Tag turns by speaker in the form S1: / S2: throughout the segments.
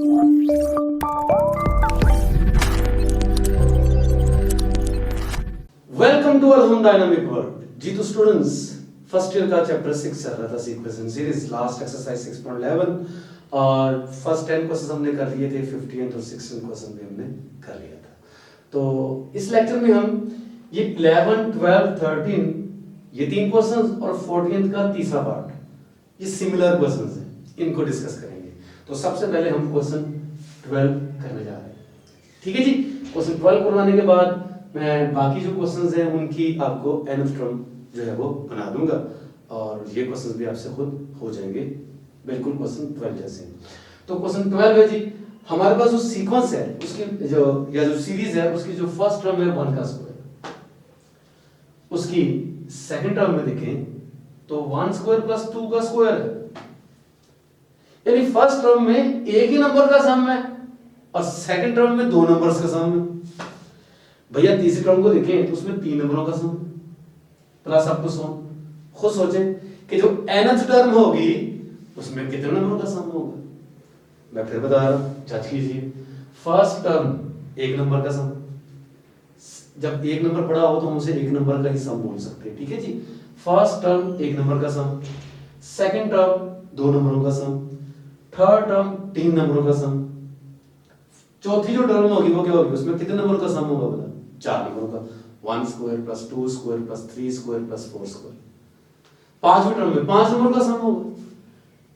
S1: Welcome to our home dynamic world. जी तो students, first year का चैप्टर 6 चल रहा था sequence and series, last exercise 6.11 और फर्स्ट 10 क्वेश्चंस हमने कर लिए थे, 15 और 16 क्वेश्चन भी हमने कर लिया था। तो इस लेक्चर में हम ये 11, 12, 13 ये तीन क्वेश्चंस और 14th का तीसरा पार्ट, ये सिमिलर क्वेश्चंस हैं, इनको डिस्कस करेंगे। तो सबसे पहले हम क्वेश्चन 12 करने जा रहे हैं, ठीक है जी। क्वेश्चन 12 करवाने के बाद मैं बाकी जो क्वेश्चंस हैं उनकी आपको nth टर्म जो है वो बना दूंगा और ये क्वेश्चंस भी आपसे खुद हो जाएंगे, बिल्कुल क्वेश्चन 12 जैसे। तो क्वेश्चन 12 है जी, हमारे पास जो सीक्वेंस है उसकी जो सीरीज है उसकी जो फर्स्ट टर्म है 1 का स्क्वायर, उसकी सेकंड टर्म में देखें तो 1 स्क्वायर प्लस 2 का स्क्वायर है, यानी फर्स्ट टर्म में एक ही नंबर का सम है और सेकंड टर्म में 2 नंबर्स का सम है। भैया तीसरी टर्म को देखें तो उसमें 3 नंबरों का सम प्लस अप टू सम। खुद सोचें कि जो nth टर्म होगी उसमें कितने नंबरों का सम होगा। मैं फिर बता रहा हूं, जज कीजिए। फर्स्ट टर्म 1 नंबर का सम, जब 1 नंबर पड़ा हो तो हम उसे 1 नंबर का ही सम बोल सकते हैं, ठीक है जी। फर्स्ट टर्म 1 नंबर का सम, सेकंड टर्म 2 नंबरों का सम, थर्ड टर्म 3 नंबरों का सम, चौथी जो टर्म होगी वो क्या होगी, उसमें कितने नंबर का सम होगा बोला, 4 नंबरों का, 1 square plus 2 square plus 3 square plus 4 square. पांचवें टर्म में 5 नंबर का सम होगा।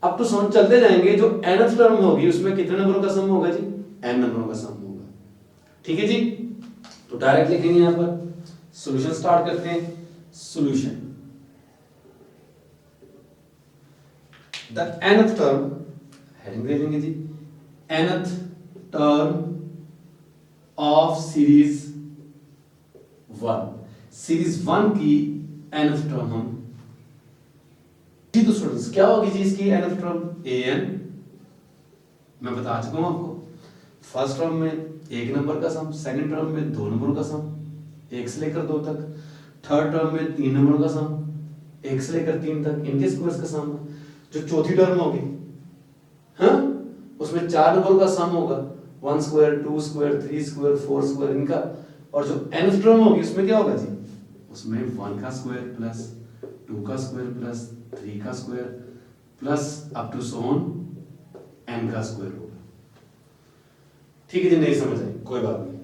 S1: अब तो सम चलते जाएंगे, जो nth टर्म होगी उसमें कितने नंबरों का सम होगा जी, n नंबरों का सम होगा, ठीक है जी। तो डायरेक्ट लिखेंगे यहां पर, सॉल्यूशन स्टार्ट करते हैं। Solution, the nth term, heading दे लेंगे जी, nth term of series 1, series 1 की nth टर्म हम जी। तो स्टूडेंट्स क्या होगी जी इसकी nth टर्म, an, मैं बता चुका हूं आपको। फर्स्ट टर्म में 1 नंबर का सम, सेकंड टर्म में 2 नंबरों का सम 1 से लेकर 2 तक, थर्ड टर्म में 3 नंबरों का सम 1 से लेकर 3 तक, इनके स्क्वायर्स का सम। जो चौथी टर्म होगी हाँ, उसमें 4 नंबरों का सम होगा, 1 स्क्वायर 2 स्क्वायर 3 स्क्वायर 4 स्क्वायर इनका। और जो nth टर्म होगी उसमें क्या होगा जी, उसमें 1 का स्क्वायर प्लस 2 का स्क्वायर प्लस 3 का square plus up to so on n का स्क्वायर होगा, ठीक है जी। नहीं समझ आई, कोई बात नहीं,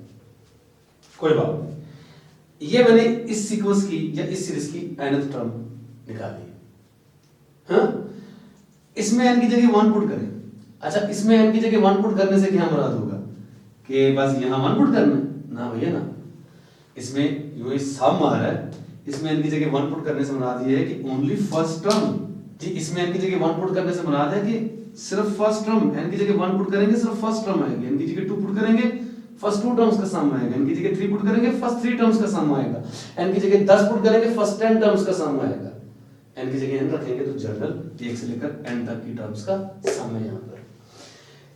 S1: कोई बात नहीं। ये मैंने इस सीक्वेंस की या इस सीरीज की nth टर्म निकाली है हाँ। इसमें n की जगह 1 पुट करें। अच्छा, इसमें n की जगह 1 पुट करने से क्या मुराद होगा कि बस यहां 1 पुट करना है ना भैया ना। इसमें जो सम आ रहा है इसमें n की जगह 1 पुट करने से मुराद ये है कि ओनली फर्स्ट टर्म जी। इसमें n की जगह 1 पुट करने से मुराद है कि सिर्फ फर्स्ट टर्म, n की जगह 1 पुट करेंगे सिर्फ फर्स्ट टर्म आएगी, n की जगह 2 पुट करेंगे फर्स्ट 2 टर्म्स का सम आएगा, n की जगह 3 पुट करेंगे फर्स्ट 3 टर्म्स का सम आएगा, n की जगह 10 पुट करेंगे फर्स्ट 10 टर्म्स का सम आएगा, n की जगह n रखेंगे तो जनरल 1 से लेकर n तक की टर्म्स का सम है। यहां पर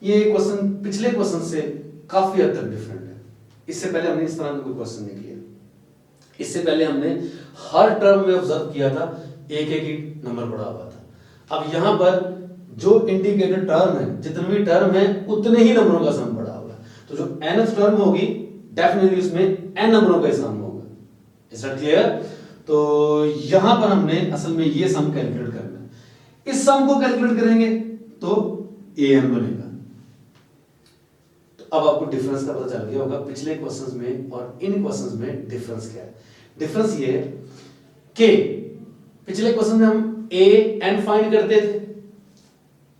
S1: ये क्वेश्चन पिछले क्वेश्चन से काफी हद तक डिफरेंट है। इससे पहले हमने इस तरह का कोई क्वेश्चन नहीं किया। इससे पहले हमने हर टर्म में ऑब्जर्व किया था एक एक ही नंबर पड़ा हुआ था। अब यहां पर जो इंडिकेटेड टर्म है, जितने भी टर्म है उतने ही नंबरों का सम पड़ा हुआ है। तो जो nth टर्म होगी डेफिनेटली उसमें n नंबरों का सम होगा। Is that clear? तो यहां पर हमने असल में ये सम कैलकुलेट करना है। इस सम को कैलकुलेट करेंगे तो an बनेगा। अब आपको डिफरेंस का पता चल गया होगा पिछले क्वेश्चंस में और इन क्वेश्चंस में डिफरेंस क्या है। डिफरेंस ये है कि पिछले क्वेश्चन में हम a n फाइंड करते थे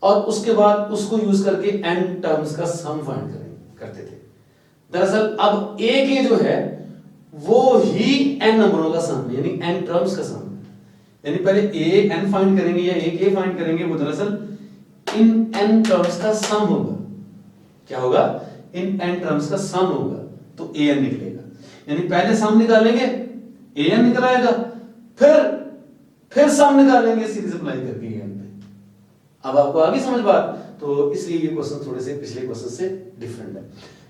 S1: और उसके बाद उसको यूज करके n टर्म्स का सम फाइंड करते थे। दरअसल अब a के जो है वो ही n नंबरों का सम है, यानी n टर्म्स का सम है। यानी पहले a n फाइंड करेंगे या a k फाइंड करेंगे, वो दरअसल इन n टर्म्स का सम होगा। क्या होगा? इन n टर्म्स का सम होगा, तो an निकलेगा। यानी पहले सम निकालेंगे, an निकल आएगा, फिर सम निकालेंगे सीरीज अप्लाई करके an पे। अब आपको आगे समझ बात? तो इसलिए ये क्वेश्चन थोड़े से पिछले क्वेश्चन से डिफरेंट है।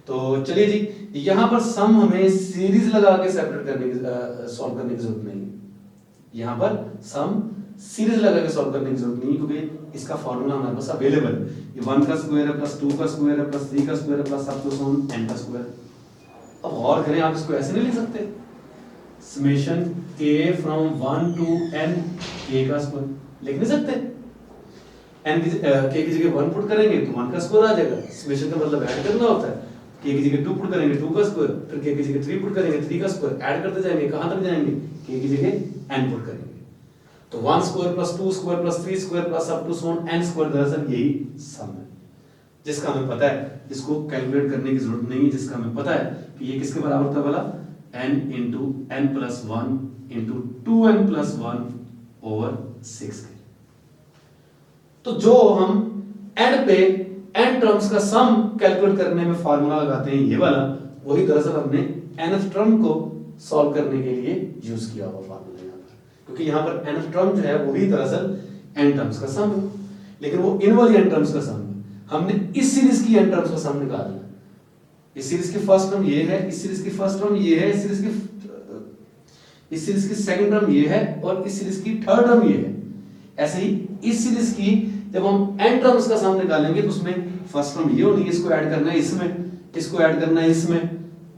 S1: तो चलिए जी, यहां पर सम हमें सीरीज लगा के सेपरेट करने की सॉल्व करने की जरूरत नहीं है। यहां पर सम सीरीज लगा के सॉल्व करने की जरूरत नहीं, क्योंकि इसका फॉर्मूला हमारे पास अवेलेबल है। ये 1 का स्क्वायर है प्लस 2 का स्क्वायर है प्लस 3 का स्क्वायर है प्लस अप टू n का स्क्वायर। अब और करें, आप इसको ऐसे नहीं लिख सकते, summation k from 1 to n k का स्क्वायर लिख नहीं सकते। n की k की जगह 1 पुट करेंगे तो 1 का स्क्वायर आ जाएगा, समेशन का मतलब ऐड करना होता है। k की जगह 2 पुट करेंगे 2 का स्क्वायर, फिर k की जगह 3 पुट करेंगे 3 का स्क्वायर, ऐड करते जाएंगे, कहां तक जाएंगे, k की जगह n पुट करेंगे तो 1 square plus 2 square plus 3 square plus up to n square, दरअसल यही सम है जिसका हमें पता है, इसको कैलकुलेट करने की जरूरत नहीं है, जिसका हमें पता है कि ये किसके बराबर था वाला, n into n plus 1 into 2n plus 1 over 6 के। तो जो हम n पे n टर्म्स का सम कैलकुलेट करने में फार्मूला लगाते हैं, ये वाला, वही दरअसल हमने nth टर्म को सॉल्व करने के लिए यूज किया हुआ फार्मूला यहाँ पर, क्योंकि यहाँ पर nth टर्म जो है वही दरअसल n टर्म्स का सम है, लेकिन वो इन वाली n टर्म्स का सम है। हमने इस सीरीज की n टर्म्स का सम निकालना है। इस सीरीज की फर्स्ट टर्म ये है, इस सीरीज की फर्स्ट टर्म ये है, इस सीरीज की सेकंड टर्म ये है और इस सीरीज की थर्ड टर्म ये है। ऐसे ही इस सीरीज की जब हम n टर्म्स का सम निकालेंगे तो उसमें फर्स्ट टर्म ये होनी है, इसको ऐड करना है इसमें, इसको ऐड करना है इसमें,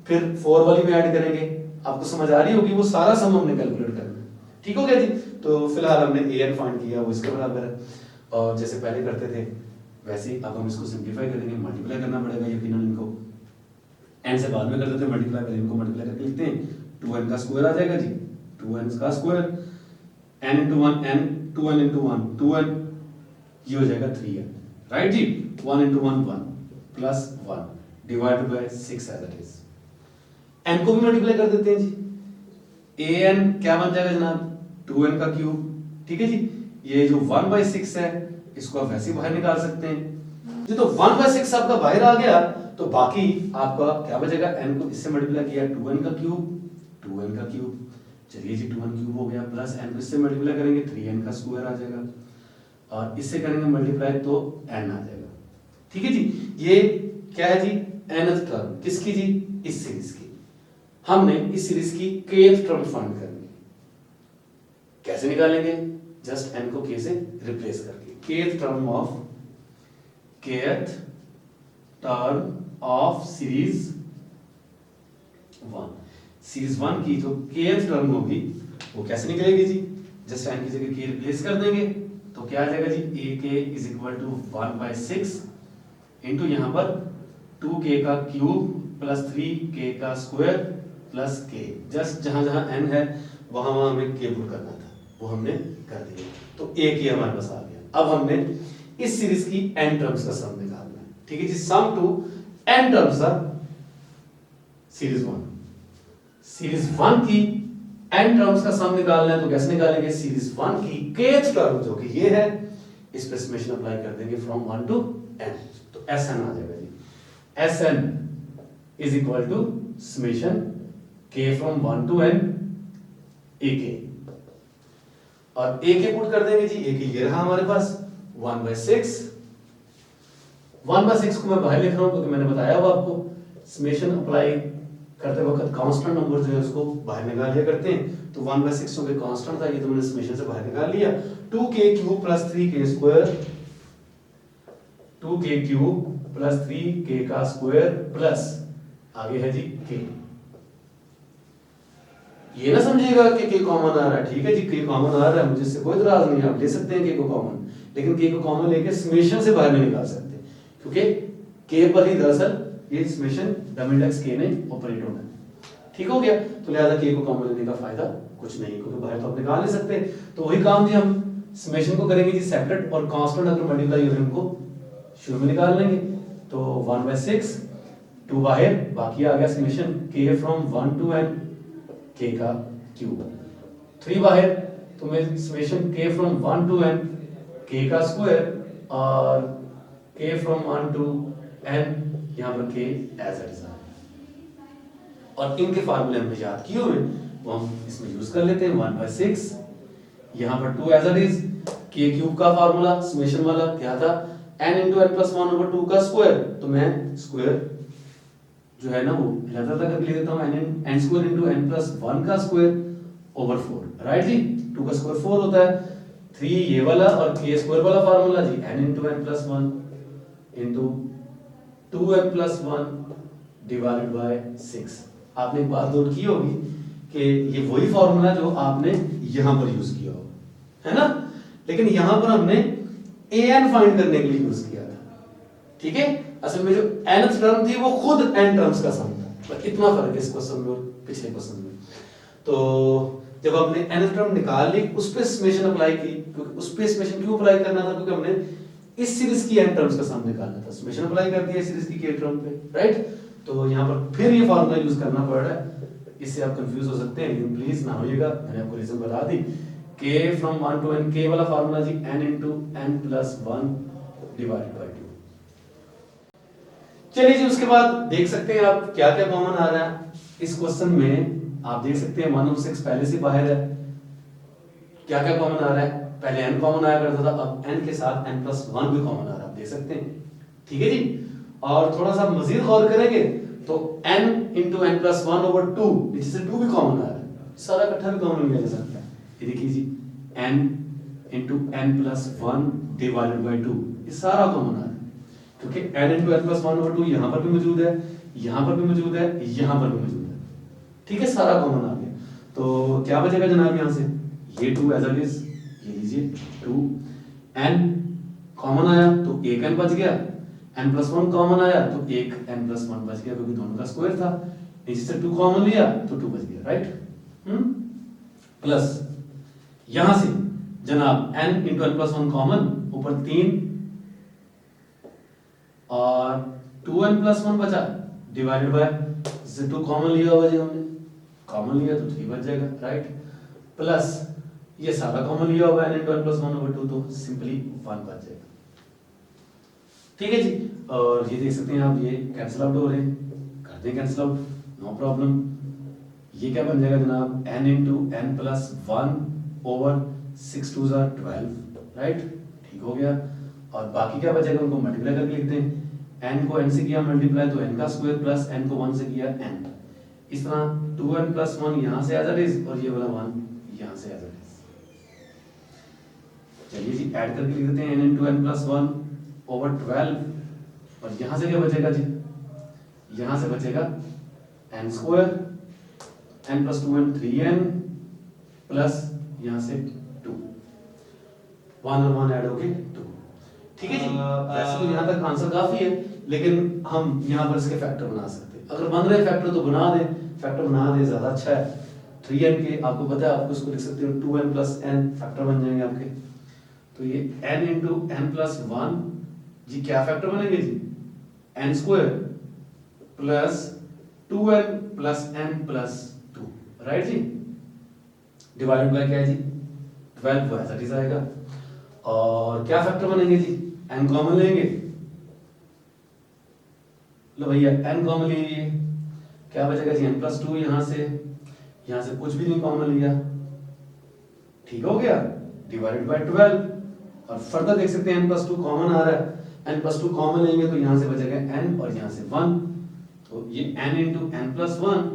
S1: फिर 4 वाली में ऐड करेंगे। आपको समझ आ रही होगी, वो सारा सम हमने कैलकुलेट करना है। ठीक हो गया जी। तो फिलहाल हमने an फाइंड किया, वो इसके बराबर है, और जैसे पहले करते थे वैसे ही अब हम इसको सिंपलीफाई करेंगे, मल्टीप्लाई करना पड़ेगा यकीनन इनको, n से बाद में कर देते हैं मल्टीप्लाई, पहले इनको मल्टीप्लाई करके लिखते हैं, 2n का स्क्वायर आ जाएगा जी, 2n का square, n into 1 n, 2n into 1 2n, ये हो जाएगा 3n, राइट जी। 1 into 1 1 plus 1 divided by 6 as it is. n को भी मल्टीप्लाई कर देते हैं जी, an क्या बन जाएगा जनाब, 2n का क्यूब, ठीक है जी। ये जो 1/6 है इसको आप वैसे ही बाहर निकाल सकते हैं जी। तो 1/6 आपका बाहर आ गया तो बाकी आपका क्या बचेगा, n को इससे मल्टीप्लाई किया 2n का क्यूब, 2n का क्यूब, चलिए जी 2n क्यूब हो गया, प्लस n को इससे मल्टीप्लाई करेंगे 3n का स्क्वायर आ जाएगा, और इससे करेंगे मल्टीप्लाई तो n आ जाएगा। ठीक है जी। ये क्या है जी, nth टर्म किसकी जी, इस सीरीज की। हमने इस सीरीज की kth टर्म फाइंड करनी है, कैसे निकालेंगे, जस्ट n को k से रिप्लेस करके, kth term of kth term of series 1, series 1 की जो kth टर्म होगी वो कैसे निकलेगी जी, जस्ट n की जगह k रिप्लेस कर देंगे तो क्या आ जाएगा जी, ak is equal to 1/6 into यहाँ पर 2k का क्यूब प्लस 3k का स्क्वायर प्लस k, जस्ट जहां जहां n है वहां वहां हमें k पुट करना था, वो हमने कर दिया, तो एक ही हमारे पास आ गया। अब हमने इस सीरीज की n टर्म्स का सम निकालना है, ठीक है जी। Sum to n terms of series 1, series 1 की n टर्म्स का सम निकालना है तो कैसे निकालेंगे, सीरीज 1 की kth टर्म जो कि ये है, इस पे समेशन अप्लाई कर देंगे फ्रॉम 1 to n, तो Sn आ जाएगा जी। Sn is equal to summation k from 1 to n ak, और ak पुट कर देंगे जी, ak ये रहा हमारे पास 1/6, 1/6 को मैं बाहर लिख रहा हूं क्योंकि मैंने बताया वो आपको, समेशन अप्लाई करते वक्त कांस्टेंट नंबर जो है उसको बाहर निकाल लिया करते हैं, तो 1/6 जो कि कांस्टेंट था ये तो मैंने समेशन से बाहर निकाल लिया, 2k cube plus 3k square, 2k cube plus 3k का स्क्वायर प्लस आगे है जी k। ये ना समझिएगा कि k कॉमन आ रहा है, ठीक है जी, k कॉमन आ रहा है, मुझे इससे कोई इतराज नहीं, आप ले सकते हैं k को कॉमन, लेकिन k को कॉमन लेके समेशन से बाहर नहीं निकाल सकते, क्योंकि k पर ही दरअसल ये समेशन डबल k ने ऑपरेट होना है। ठीक हो गया, तो लिहाजा k को कॉमन लेने का फायदा कुछ नहीं, क्योंकि बाहर तो आप निकाल नहीं सकते। तो वही काम जी, हम समेशन को करेंगे जी सेपरेट, और कांस्टेंट अगर मल्टीप्लाई करें उनको शुरू में निकाल लेंगे, तो 1/6 2 बाहर, बाकी आ गया summation k from 1 to n k का क्यूब, 3 बाहर, तो मैं summation k from 1 to n k का स्क्वायर, और k फ्रॉम 1 to n यहाँ पर k एज इट इज, और इनके फार्मूले हमने याद किए हुए वो हम इसमें यूज कर लेते हैं। 1/6 यहाँ पर 2 as it is, k cube का फार्मूला समेशन वाला क्या था, n into n plus 1 over 2 का स्क्वायर, तो मैं स्क्वायर जो है ना वो लगातार करके लिख देता हूँ, n square into n plus 1 का स्क्वायर ओवर 4, राइट जी, 2 का स्क्वायर 4 होता है, 3 ये वाला और के स्क्वायर वाला फार्मूला जी, n into N plus one into 2n plus one divided by 6। आपने एक बात नोट की होगी कि ये वही फार्मूला जो आपने यहां पर यूज किया होगा, है ना, लेकिन यहां पर हमने an फाइंड करने के लिए यूज किया था। ठीक है, असल में जो nth टर्म थी वो खुद n टर्म्स का सम था, बस इतना फर्क है इस क्वेश्चन में और पिछले क्वेश्चन में। तो जब हमने nth टर्म निकाल ली, उस पे समेशन अप्लाई की, क्योंकि उस पे समेशन क्यों अप्लाई करना था, क्योंकि हमने इस सीरीज की n टर्म्स का सम निकालना था, समेशन अप्लाई कर दिया इस सीरीज की k टर्म पे, राइट। तो यहाँ पर फिर ये फार्मूला यूज करना पड़ रहा है, इससे आप कंफ्यूज हो सकते हैं, लेकिन प्लीज ना होइएगा, मैंने आपको रीजन बता दी। k from 1 to n, k वाला फार्मूला जी n into n plus 1 divided by 2। चलिए जी, उसके बाद देख सकते हैं आप क्या क्या कॉमन आ रहा है इस क्वेश्चन में। आप देख सकते हैं 1 और 6 पहले से बाहर है। क्या क्या कॉमन आ रहा है, पहले n कॉमन आया करता था, अब n के साथ n प्लस 1 भी कॉमन आ रहा है, आप देख सकते हैं। ठीक है जी, और थोड़ा सा मजीद गौर करेंगे तो n into N plus 1 over 2, नीचे से 2 भी कॉमन आ रहा है, सारा इकट्ठा भी कॉमन लिया जा सकता है। ये देखिए जी, n into N plus 1 divided by 2, ये सारा कॉमन आ रहा है, क्योंकि n into N plus 1 over 2 यहां पर भी मौजूद है, यहां पर भी मौजूद है, यहां पर भी मौजूद है। ठीक है, सारा कॉमन आ गया। तो क्या बचेगा जनाब यहां से, ये 2 एज इट इज, ये लीजिए 2, n कॉमन आया तो एक n बच गया, n प्लस 1 कॉमन आया तो एक n प्लस 1 बच गया, क्योंकि दोनों का स्क्वायर था। नीचे से 2 कॉमन लिया तो 2 बच गया, राइट। प्लस यहां से जनाब n into N plus 1 common, ऊपर 3 और 2n प्लस 1 बचा डिवाइडेड बाय, जैसे 2 कॉमन लिया होगा जी, हमने कॉमन लिया तो 3 बच जाएगा, राइट। प्लस ये सारा कॉमन लिया होगा n into N plus 1 over 2, तो सिंपली 1 बच जाएगा। ठीक है जी, और ये देख सकते हैं आप, ये कैंसिल आउट हो रहे हैं, कर दें कैंसिल आउट, नो प्रॉब्लम। ये क्या बन जाएगा जनाब, n into N plus 1 over 6 2 जार 12, राइट, ठीक हो गया। और बाकी क्या बचेगा, उनको मल्टीप्लाई करके लिखते हैं, n को n से किया मल्टीप्लाई तो n का स्क्वायर, प्लस n को 1 से किया n, इस तरह 2n प्लस 1 यहां से एज इट इज, और ये वाला 1 यहां से एज इट इज। चलिए जी, ऐड करके लिख देते हैं n into N plus 1 over 12, और यहां से क्या बचेगा जी, यहां से बचेगा n square, n plus 2n 3n, plus यहां से 2, 1 और 1 ऐड हो गए 2। ठीक है जी, वैसे तो यहां तक आंसर काफी है, लेकिन हम यहां पर इसके फैक्टर बना सकते हैं, अगर बन रहे फैक्टर तो बना दे, फैक्टर बना दे ज्यादा अच्छा है। 3n के आपको पता है, आपको इसको लिख सकते हो 2n प्लस n, फैक्टर बन जाएंगे आपके। तो ये n इंटू एन प्लस 1 जी, क्या फैक्टर बनेंगे जी, n square plus 2n plus n plus 2, right जी, डिवाइडेड बाय क्या है जी 12, वो ऐसा चीज आएगा। और क्या फैक्टर बनेंगे जी, n कॉमन लेंगे, लो भैया n कॉमन ले लिए, क्या बचेगा जी n प्लस 2, यहां से कुछ भी नहीं कॉमन लिया, ठीक हो गया, डिवाइडेड बाय 12। और फर्दर देख सकते हैं n प्लस 2 कॉमन आ रहा है, n प्लस 2 कॉमन लेंगे तो यहां से बचेगा n और यहां से 1, तो ये n into N plus 1,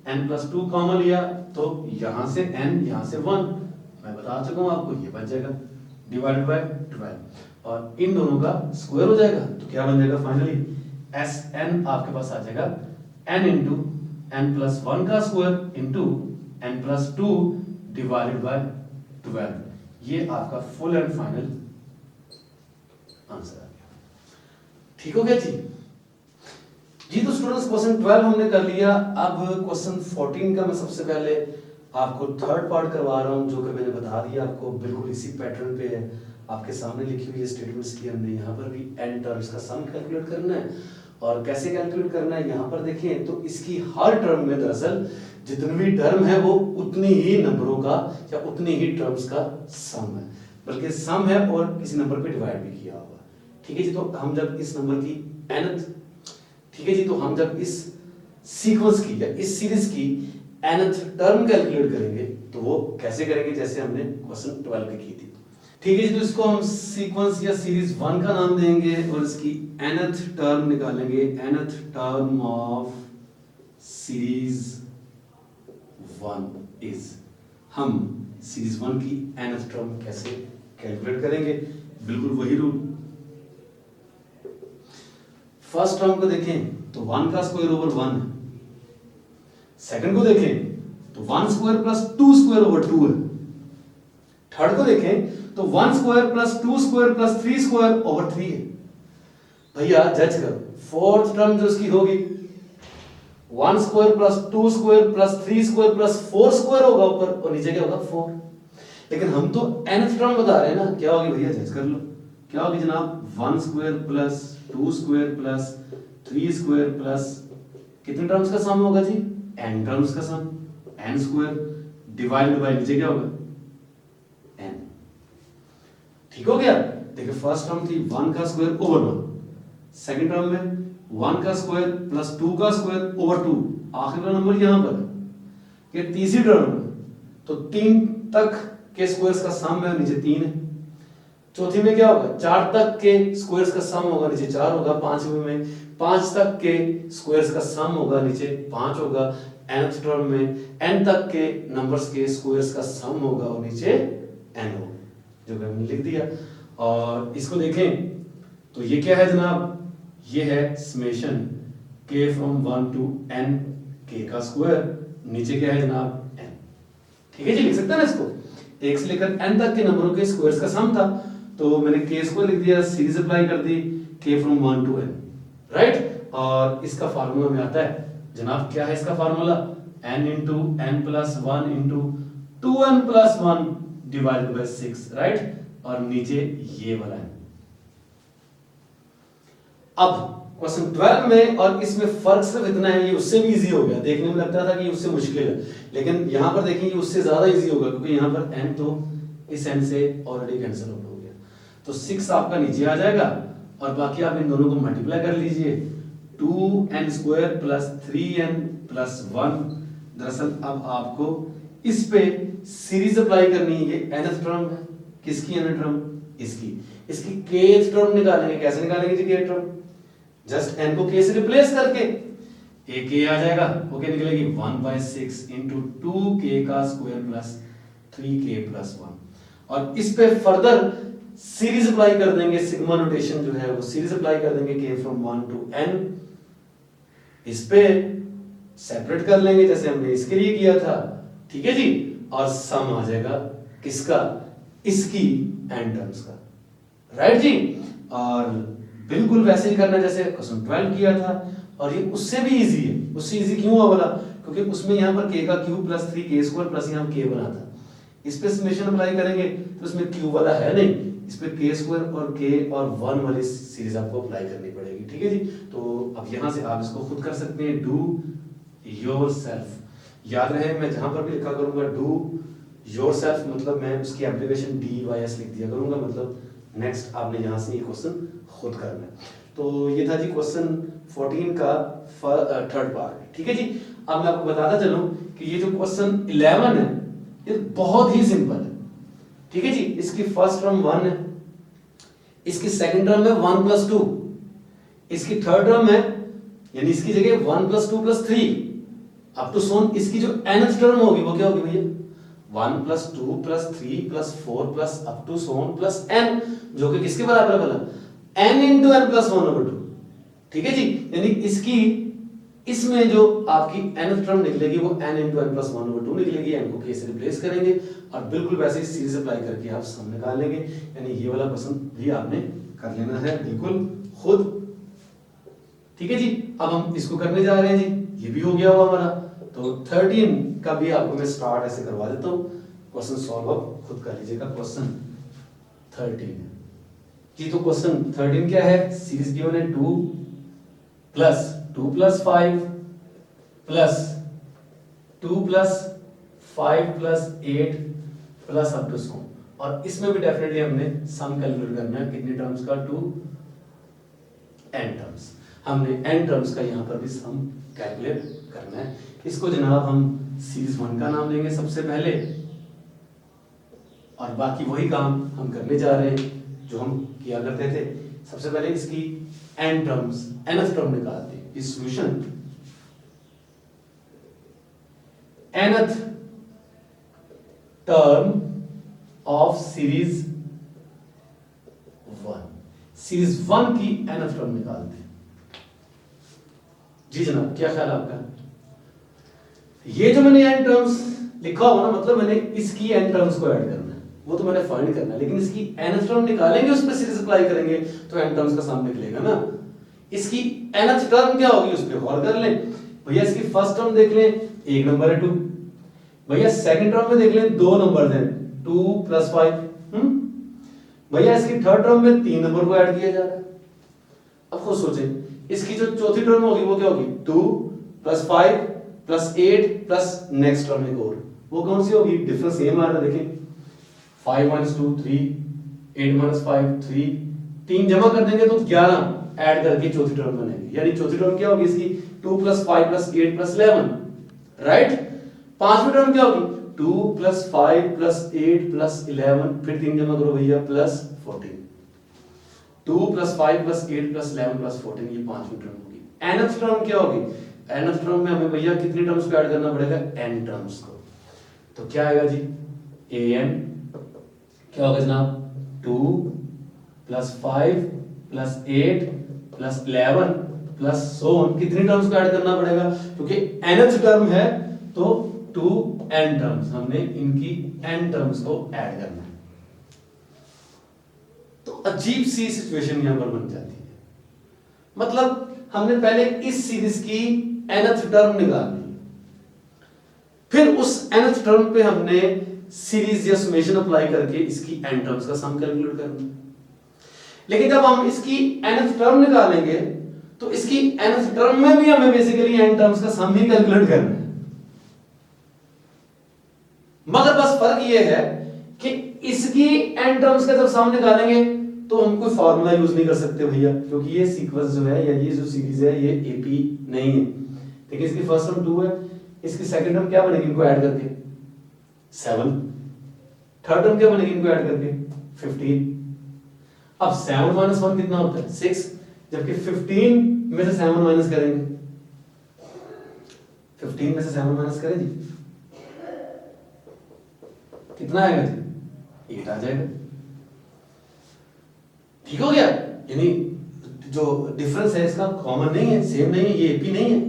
S1: n plus 2 common लिया तो यहां से n, यहां से 1, मैं बता चुका हूं आपको, ये बच जाएगा डिवाइडेड बाय 12, और इन दोनों का स्क्वायर हो जाएगा, तो क्या बन जाएगा फाइनली, Sn आपके पास आ जाएगा n इंटू एन प्लस 1 का square into n plus 2 divided by 12। ये आपका फुल एंड फाइनल आंसर आ गया। ठीक हो गया जी। तो स्टूडेंट्स क्वेश्चन 12 हमने कर लिया। अब क्वेश्चन 14 का मैं सबसे पहले आपको थर्ड पार्ट करवा रहा हूं, जो कि मैंने बता दिया आपको, बिल्कुल इसी पैटर्न पे है, आपके सामने लिखी हुई स्टेटमेंट्स की। हमने यहाँ पर भी n टर्म्स का सम कैलकुलेट करना है, और कैसे कैलकुलेट करना है यहाँ पर देखें तो इसकी हर टर्म में दरअसल जितनी भी टर्म है वो उतनी ही नंबरों का या उतनी ही टर्म्स का सम है, बल्कि सम है और किसी नंबर पे डिवाइड भी किया होगा। ठीक है जी, तो हम जब इस नंबर की nth, ठीक है जी, तो हम जब इस सीक्वेंस की या इस सीरीज की nth टर्म कैलकुलेट करेंगे तो वो कैसे करेंगे, जैसे हमने क्वेश्चन 12 में की थी। ठीक है जी, तो इसको हम सीक्वेंस या सीरीज 1 का नाम देंगे और इसकी nth टर्म निकालेंगे, nth term of series 1 is, हम सीरीज 1 की nth टर्म कैसे कैलकुलेट करेंगे, बिल्कुल वही रूल। फर्स्ट टर्म को देखें तो 1 का स्क्वायर ओवर 1 है, सेकंड को देखें तो 1 स्क्वायर प्लस 2 स्क्वायर ओवर 2 है, थर्ड को देखें तो 1 square plus 2 square plus 3 square over 3 है। भैया जज करो, फोर्थ टर्म जो इसकी होगी 1 square plus 2 square plus 3 square plus 4 square होगा ऊपर, और नीचे क्या होगा 4। लेकिन हम तो nth टर्म बता रहे हैं ना, क्या होगी भैया जज कर लो, क्या होगी जनाब 1 square plus 2 square plus 3 square plus कितने टर्म्स का सम होगा जी, n टर्म्स का सम, n स्क्वायर डिवाइडेड बाय नीचे क्या होगा n। ठीक हो गया। देखिए फर्स्ट टर्म थी 1 का स्क्वायर ओवर 1, सेकंड टर्म में 1 का स्क्वायर प्लस 2 का स्क्वायर ओवर 2, आखिरी वाला नंबर यहां पर है। ये तीसरी टर्म में तो 3 तक के स्क्वायर्स का सम है, नीचे 3 है। चौथी में क्या होगा 4 तक के स्क्वायर्स का सम होगा, नीचे 4 होगा। पांचवी में 5 तक के स्क्वायर्स का सम होगा, नीचे 5 होगा। nth टर्म में n तक के नंबर्स के स्क्वायर्स का सम होगा और नीचे n होगा, जो कि हमने लिख दिया। और इसको देखें तो ये क्या है जनाब, ये है summation k from 1 to n k का स्क्वायर, नीचे क्या है जनाब n। ठीक है जी, लिख सकते हैं ना इसको, 1 से लेकर n तक के नंबरों के स्क्वायर्स का सम था, तो मैंने k स्क्वायर लिख दिया, सीरीज अप्लाई कर दी k from 1 to n, right. और इसका फार्मूला में आता है जनाब, क्या है इसका formula, n into n plus 1 into 2n plus 1 divided by 6, right. और नीचे ये वाला है। अब क्वेश्चन 12 में और इसमें फर्क सिर्फ इतना है, ये उससे भी इजी हो गया, देखने में लगता था कि उससे मुश्किल है, लेकिन यहां पर देखेंगे उससे ज्यादा इजी होगा, क्योंकि यहां पर n तो इस n से ऑलरेडी कैंसिल आउट हो गया, तो 6 आपका नीचे आ जाएगा और बाकी आप इन दोनों को मल्टीप्लाई कर लीजिए, 2n square plus 3n plus 1। दरअसल अब आपको इस पे सीरीज अप्लाई करनी है, ये nth टर्म है, किसकी nth टर्म, इसकी kth टर्म निकालेंगे। कैसे निकालेंगे जी kth टर्म, जस्ट n को k से रिप्लेस करके एक k आ जाएगा, वो क्या निकलेगी 1/6 इंटू 2k का स्क्वायर प्लस 3k प्लस 1। और इस पे फर्दर सीरीज अप्लाई कर देंगे, सिग्मा नोटेशन जो है वो सीरीज अप्लाई कर देंगे k फ्रॉम 1 टू n, इस पे सेपरेट कर लेंगे जैसे हमने इसके लिए किया था, ठीक है जी। और सम आ जाएगा किसका, इसकी n टर्म्स का, राइट जी। और बिल्कुल वैसे ही करना जैसे क्वेश्चन 12 किया था, और ये उससे भी इजी है। उससे इजी क्यों हुआ बोला, क्योंकि उसमें यहाँ पर k का cube plus 3k square plus यहाँ k बना था, इस पे समेशन अप्लाई करेंगे तो इसमें क्यूब वाला है नहीं, इस पे k स्क्वायर और k और 1 वाली सीरीज आपको अप्लाई करनी पड़ेगी, ठीक है जी। तो अब यहाँ से आप इसको खुद कर सकते हैं, डू योरसेल्फ। याद रहे मैं जहां पर भी लिखा करूंगा डू योरसेल्फ, मतलब मैं उसकी एप्लीकेशन DYS लिख दिया करूंगा, मतलब नेक्स्ट आपने यहां से ये क्वेश्चन खुद करना है। तो ये था जी क्वेश्चन 14 का थर्ड पार्ट, ठीक है जी। अब मैं आपको बताता चलूं कि ये जो क्वेश्चन 11 है ये बहुत ही सिंपल है, ठीक है जी। इसकी फर्स्ट टर्म 1 है, इसकी सेकंड टर्म है 1 प्लस 2, इसकी थर्ड टर्म है यानी इसकी जगह 1 प्लस 2 प्लस 3 अप टू सोन, इसकी जो nth टर्म होगी वो क्या होगी भैया 1 plus 2 plus 3 plus 4 plus up to so on plus n, जो कि किसके बराबर है बोला n इंटू n प्लस 1/2, ठीक है जी। यानी इसकी इसमें जो आपकी nth टर्म निकलेगी वो n इंटू n प्लस 1/2 निकलेगी, n को k से रिप्लेस करेंगे और बिल्कुल वैसे ही सीरीज अप्लाई करके आप सम निकाल लेंगे। यानी ये वाला क्वेश्चन भी आपने कर लेना है बिल्कुल खुद, ठीक है जी। अब हम इसको करने जा रहे हैं जी, ये भी हो गया हुआ हमारा। तो 13 का भी आपको मैं स्टार्ट ऐसे करवा देता हूँ, क्वेश्चन सॉल्व आप खुद कर लीजिएगा। क्वेश्चन 13 जी, तो क्वेश्चन 13 क्या है, सीरीज गिवन है 2 plus 5 plus 2 plus 5 plus 8 plus up to so, और इसमें भी डेफिनेटली हमने सम कैलकुलेट करना है, कितने टर्म्स का, टू n टर्म्स। हमने n टर्म्स का यहाँ पर भी सम कैलकुलेट करना है। इसको जनाब हम सीरीज 1 का नाम देंगे सबसे पहले, और बाकी वही काम हम करने जा रहे हैं जो हम किया करते थे। सबसे पहले इसकी n टर्म्स, nth टर्म निकालते हैं। इस solution nth term of series 1, series 1 की nth टर्म निकालते हैं। जी जनाब, क्या ख्याल आपका? ये जो मैंने n टर्म्स लिखा हुआ ना, मतलब मैंने इसकी n टर्म्स को ऐड करना है, वो तो मैंने फाइंड करना है, लेकिन इसकी nth टर्म निकालेंगे, उस पर सीरीज अप्लाई करेंगे तो n टर्म्स का सम निकलेगा ना। इसकी nth टर्म क्या होगी, उस पर गौर कर लें भैया। इसकी फर्स्ट टर्म देख लें, एक नंबर है 2। भैया सेकंड टर्म में देख लें, 2 नंबर हैं, 2 + 5। भैया इसकी थर्ड टर्म में 3 नंबर को ऐड किया जा रहा है। अब खुद सोचें, इसकी जो चौथी टर्म होगी वो क्या होगी, 2 + 5 + 8 प्लस नेक्स्ट टर्म एक और, वो कौन सी होगी? डिफरेंस सेम आ रहा है, देखें 5 - 2 3, 8 - 5 3, 3 जमा कर देंगे तो 11 ऐड करके चौथी टर्म बनेगी। यानी चौथी टर्म क्या होगी इसकी, 2 + 5 + 8 + 11, राइट। पांचवी टर्म क्या होगी, 2 + 5 + 8 + 11, फिर 3 जमा करो भैया, +14। 2 + 5 + 8 + 11 + 14, ये पांचवी टर्म होगी। nth टर्म क्या होगी, nth टर्म में हमें भैया कितनी टर्म्स को ऐड करना पड़ेगा, n टर्म्स को। तो क्या आएगा जी, an क्या होगा जनाब, 2 + 5 + 8 + 11 + so on, कितनी टर्म्स को ऐड करना पड़ेगा, क्योंकि nth टर्म है तो 2n टर्म्स, हमने इनकी n टर्म्स को ऐड करना है। तो अजीब सी सिचुएशन यहां पर बन जाती है, मतलब हमने पहले इस सीरीज की nth टर्म निकालनी, फिर उस nth टर्म पे हमने सीरीज या समेशन अप्लाई करके इसकी n टर्म्स का सम कैलकुलेट करना। लेकिन जब हम इसकी nth टर्म निकालेंगे तो इसकी nth टर्म में भी हमें बेसिकली n टर्म्स का सम ही कैलकुलेट करना है, मगर बस फर्क ये है कि इसकी n टर्म्स का जब सम निकालेंगे तो हम कोई फार्मूला यूज नहीं कर सकते भैया, क्योंकि ये सीक्वेंस जो है या ये जो सीरीज है ये एपी नहीं है। देखिए इसकी फर्स्ट टर्म 2 है, इसकी सेकंड टर्म क्या बनेगी इनको ऐड करके 7, थर्ड टर्म क्या बनेगी इनको ऐड करके 15। अब 7 - 1 कितना होता है, 6, जबकि 15 में से 7 माइनस करेंगे, 15 में से 7 माइनस करें जी, कितना आएगा जी, 8 आ जाएगा। ठीक हो गया, यानी जो डिफरेंस है इसका कॉमन नहीं है, सेम नहीं है, ये एपी नहीं है।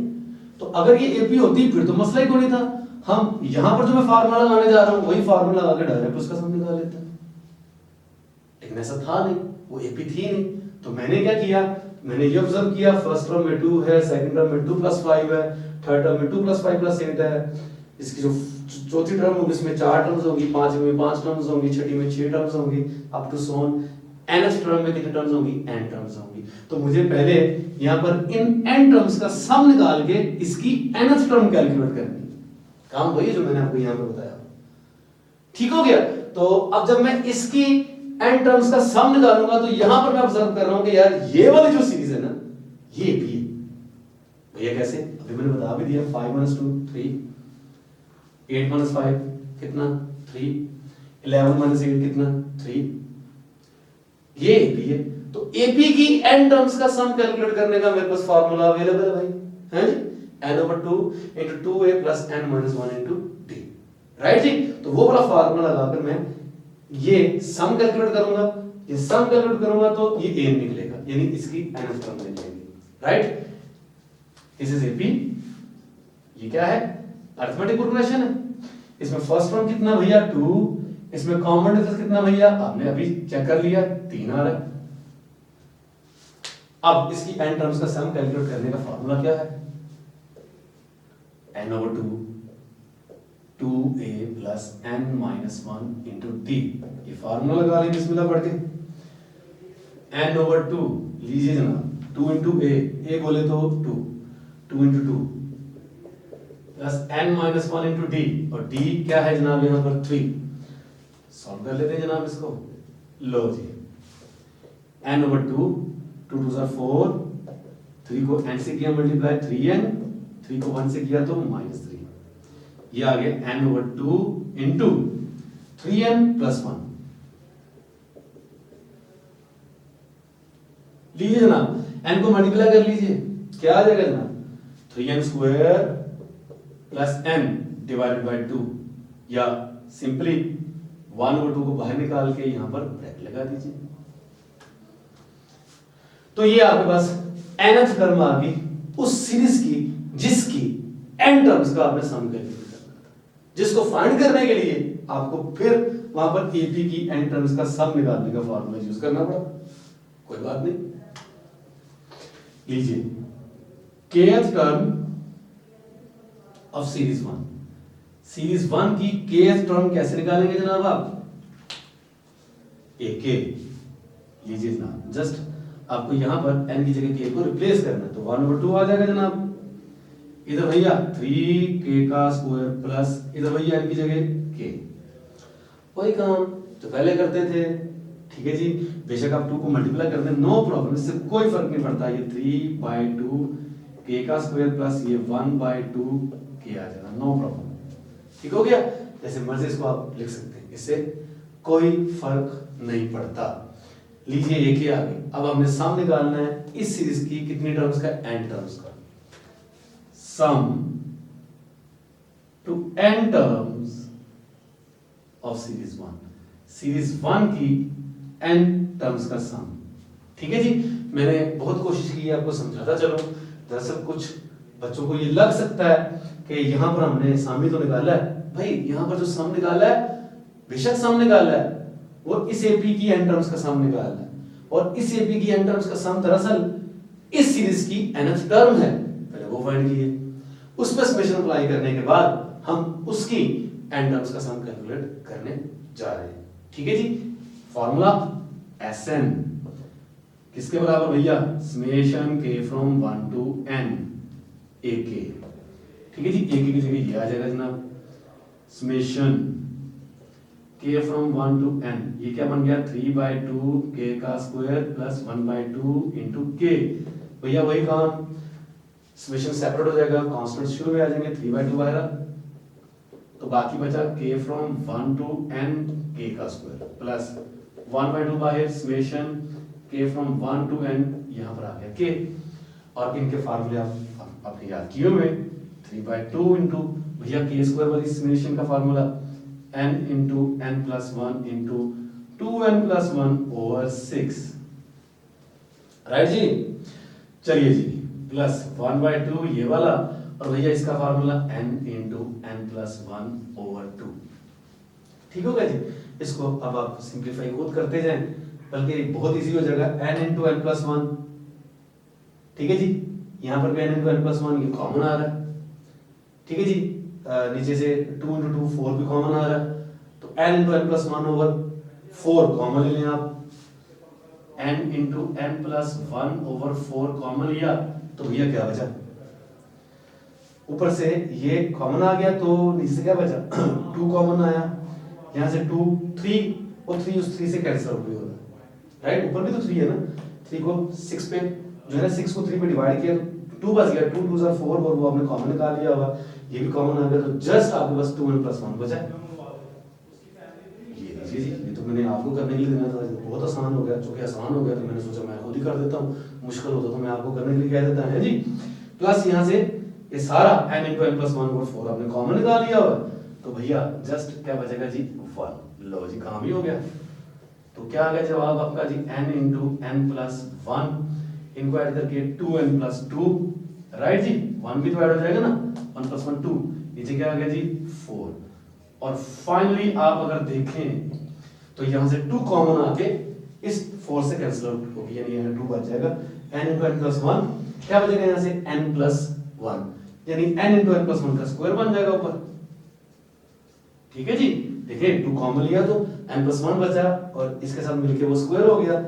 S1: तो अगर ये एपी होती फिर तो मसला ही कोई नहीं था, हम यहां पर जो मैं फार्मूला लगाने जा रहा हूं वही फार्मूला लगा के डायरेक्ट उसका सम निकाल लेते हैं, लेकिन ऐसा था नहीं, वो एपी थी नहीं। तो मैंने क्या किया, मैंने ये ऑब्जर्व किया, फर्स्ट टर्म में 2 है, सेकंड टर्म में 2 + 5 है, थर्ड टर्म में 2 + 5 + 8 है, इसकी जो चौथी टर्म होगी इसमें 4 टर्म्स होगी, पांचवी में 5 टर्म्स होंगी, छठी में 6 टर्म्स होंगी, up to so on. nth term में कितनी टर्म्स होंगी, n टर्म्स होंगी। तो मुझे पहले यहां पर इन n टर्म्स का सम निकाल के इसकी nth टर्म कैलकुलेट करनी, काम वही जो मैंने आपको यहां पे बताया। ठीक हो गया। तो अब जब मैं इसकी n टर्म्स का सम निकालूंगा तो यहां पर मैं ऑब्जर्व कर रहा हूं कि यार ये वाली जो सीरीज है ना ये भी है भैया। कैसे, अभी मैंने बता भी दिया, 5 - 2 3, 8 - 5 कितना 3, 11 - 8 कितना 3, ये एपी है। तो एपी की n टर्म्स का सम कैलकुलेट करने का मेरे पास फार्मूला अवेलेबल है भाई, है जी, n/2 × 2a + n - 1 × d, right जी। तो वो वाला फार्मूला लगाकर मैं ये सम कैलकुलेट करूंगा, ये सम कैलकुलेट करूंगा तो ये n निकलेगा, यानी इसकी nth टर्म निकलेगी, राइट। This is AP. ये क्या है, अरिथमेटिक प्रोग्रेशन है। इसमें फर्स्ट टर्म कितना भैया 2, इसमें कॉमन डिफरेंस कितना भैया, आपने अभी चेक कर लिया 3 आ रहा है। अब इसकी n टर्म्स का सम कैलकुलेट करने का फार्मूला क्या है, n/2 2a + n - 1 × d, ये फार्मूला लगा लीजिए बिस्मिल्लाह पढ़ के। n/2 लीजिए जनाब, 2 × a बोले तो 2 × 2 + n - 1 × d, और d क्या है जनाब यहां पर 3। सॉल्व कर लेते हैं जनाब इसको, लो जी, n/2, 2 2 are 4, 3 को n से किया मल्टीप्लाई 3n, 3 को 1 से किया तो -3, ये आ गया n/2 × 3n + 1। लीजिए जनाब, n को मल्टीप्लाई कर लीजिए, क्या आ जाएगा जनाब, 3n² + n / 2, या सिंपली 1/2 को बाहर निकाल के यहां पर ब्रैकेट लगा दीजिए। तो ये आपके पास nth टर्म आ गई उस सीरीज की जिसकी n टर्म्स का आपने सम कैलकुलेट करना था, जिसको फाइंड करने के लिए आपको फिर वहां पर एपी की n टर्म्स का सम निकालने का फॉर्मूला यूज करना पड़ा। कोई बात नहीं, लीजिए kth term of series 1, series 1 की kth टर्म कैसे निकालेंगे जनाब आप? ak लीजिए जनाब, जस्ट आपको यहां पर n की जगह k को रिप्लेस करना है, तो 1/2 आ जाएगा जनाब। इधर भैया 3k का स्क्वायर प्लस इधर भैया n की जगह k, वही काम जो पहले करते थे। ठीक है जी, बेशक आप 2 को मल्टीप्लाई कर दें, नो प्रॉब्लम, इससे कोई फर्क नहीं पड़ता। ये 3/2 k का स्क्वायर प्लस ये 1/2 k आ जाएगा, नो प्रॉब्लम। ठीक हो गया, जैसे मर्जी इसको आप लिख सकते हैं, इससे कोई फर्क नहीं पड़ता। लीजिए एक ही आ गई, अब हमने सम निकालना है इस सीरीज की कितनी टर्म्स का? n टर्म्स का। Sum to n terms of series 1, series 1 की n टर्म्स का सम। ठीक है जी, मैंने बहुत कोशिश की है आपको समझाता चलो। दरअसल कुछ बच्चों को ये लग सकता है कि यहां पर हमने सम ही तो निकाला है। भाई यहां पर जो सम निकाला है, बेशक सम निकाला है, वो इस एपी की n टर्म्स का सम निकालना है, और इस एपी की n टर्म्स का सम दरअसल इस सीरीज की nth टर्म है, पहले वो फाइंड कीजिए। उस पर समेशन अप्लाई करने के बाद हम उसकी n टर्म्स का सम कैलकुलेट करने जा रहे हैं। ठीक है जी, फॉर्मूला Sn किसके बराबर भैया? Summation k from 1 to n ak। ठीक है जी, ak की जगह ये आ जाएगा जनाब, summation k from 1 to n, ये क्या बन गया? 3/2 k का स्क्वायर प्लस 1/2 इंटू k। भैया वही काम, समेशन सेपरेट हो जाएगा, कांस्टेंट शुरू में आ जाएंगे, 3/2 बाहर, तो बाकी बचा k from 1 to n k का स्क्वायर प्लस 1/2 बाहर, summation k from 1 to n यहां पर आ गया k, और इनके फार्मूले आप आपने याद किए हुए, 3/2 इंटू भैया k स्क्वायर वाली समेशन का formula n into n plus 1 into 2n plus 1 over 6, right जी। चलिए जी, प्लस 1/2 ये वाला, और भैया इसका formula n into n plus 1 over 2। ठीक हो गया जी, इसको अब आप सिंप्लीफाई खुद करते जाएं, बल्कि बहुत इजी हो जाएगा, n इंटू n प्लस 1। ठीक है जी, यहां पर भी n इंटू n प्लस 1 ये कॉमन आ रहा है। ठीक है जी, नीचे से 2 इंटू 2 4 भी कॉमन आ रहा है, तो n into n plus 1 over 4 common ले लें आप, n into n plus 1 over 4 common लिया, तो भैया क्या बचा? ऊपर से ये कॉमन आ गया, तो नीचे से क्या बचा? 2 कॉमन आया, यहाँ से 2 3, और 3 उस 3 से कैंसिल आउट भी हो रहा है, राइट। ऊपर भी तो 3 है ना, 3 को 6 पे जो है ना, 6 को 3 पे डिवाइड किया, 2 बच गया, 2 2 4, और वो आपने कॉमन निकाल लिया होगा, ये भी कॉमन आ गया, तो जस्ट आपके पास 2n प्लस 1 बचा। ये लीजिए जी, ये तो मैंने आपको करने के लिए देना था, बहुत आसान हो गया, चूंकि आसान हो गया तो मैंने सोचा मैं खुद ही कर देता हूँ, मुश्किल होता तो मैं आपको करने के लिए कह देता है जी। प्लस यहाँ से ये सारा n into n plus 1 over 4 आपने कॉमन निकाल लिया होगा, तो भैया जस्ट क्या बचेगा जी? 1। लो जी, काम ही हो गया। तो क्या आ गया जवाब आपका जी? n इंटू n प्लस 1, इनको ऐड करके 2n प्लस 2, राइट जी, 1 भी तो ऐड हो जाएगा ना, 1 प्लस 1 2, नीचे क्या आ गया जी? 4। और फाइनली आप अगर देखें तो यहां से 2 कॉमन आके इस 4 से कैंसिल आउट होगी, यानी यहाँ 2 बच जाएगा, n इंटू n प्लस 1, क्या बचेगा यहाँ से? n प्लस 1, यानी n इंटू n प्लस 1 का स्क्वायर बन जाएगा ऊपर। ठीक है जी, देखिए 2 कॉमन लिया तो n प्लस 1 बचा, और इसके साथ मिलके वो स्क्वायर हो गया,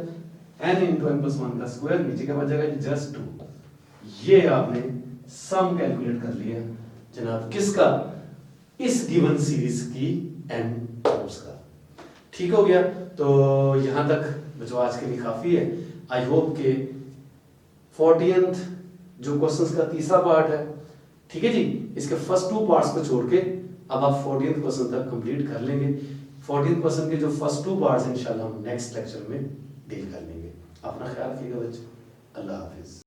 S1: n इंटू n प्लस 1 का स्क्वायर, नीचे क्या बच जाएगा? जस्ट 2। ये आपने सम कैलकुलेट कर लिया जनाब, किसका? इस गिवन सीरीज की n टर्म्स का। ठीक हो गया, तो यहां तक बच्चों आज के लिए काफी है। आई होप के 40th जो क्वेश्चंस का तीसरा पार्ट है, ठीक है जी, इसके फर्स्ट 2 पार्ट्स को छोड़ के अब आप 40th क्वेश्चन तक कंप्लीट कर लेंगे। 40th क्वेश्चन के जो फर्स्ट 2 पार्ट्स इंशाल्लाह हम नेक्स्ट लेक्चर में डील कर लेंगे। अपना ख्याल रखिएगा बच्चों, अल्लाह हाफिज।